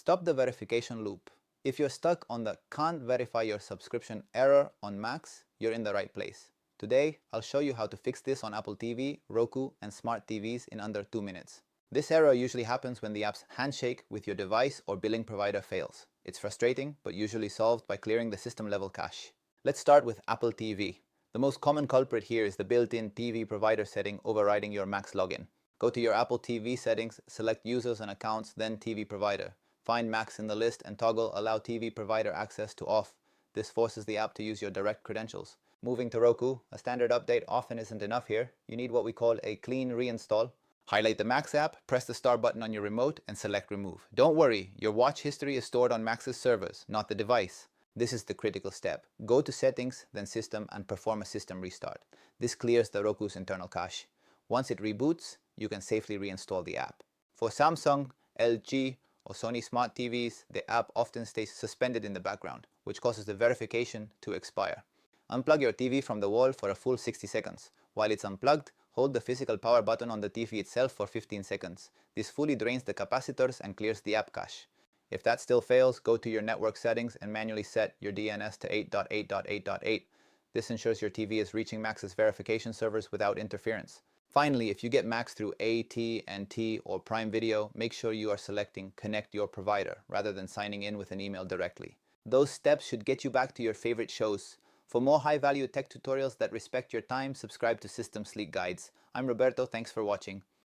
Stop the verification loop. If you're stuck on the can't verify your subscription error on Macs, you're in the right place. Today, I'll show you how to fix this on Apple TV, Roku, and smart TVs in under 2 minutes. This error usually happens when the app's handshake with your device or billing provider fails. It's frustrating, but usually solved by clearing the system-level cache. Let's start with Apple TV. The most common culprit here is the built-in TV provider setting overriding your Mac's login. Go to your Apple TV settings, select Users and Accounts, then TV Provider. Find Macs in the list and toggle Allow TV Provider Access to Off. This forces the app to use your direct credentials. Moving to Roku, a standard update often isn't enough here. You need what we call a clean reinstall. Highlight the Macs app, press the star button on your remote, and select Remove. Don't worry, your watch history is stored on Mac's servers, not the device. This is the critical step. Go to Settings, then System, and perform a system restart. This clears the Roku's internal cache. Once it reboots, you can safely reinstall the app. For Samsung, LG, or Sony smart TVs, the app often stays suspended in the background, which causes the verification to expire. Unplug your TV from the wall for a full 60 seconds. While it's unplugged, hold the physical power button on the TV itself for 15 seconds. This fully drains the capacitors and clears the app cache. If that still fails, go to your network settings and manually set your DNS to 8.8.8.8. This ensures your TV is reaching Mac's verification servers without interference. Finally, if you get Macs through AT&T or Prime Video, make sure you are selecting Connect Your Provider rather than signing in with an email directly. Those steps should get you back to your favorite shows. For more high-value tech tutorials that respect your time, subscribe to System Sleek Guides. I'm Roberto, thanks for watching.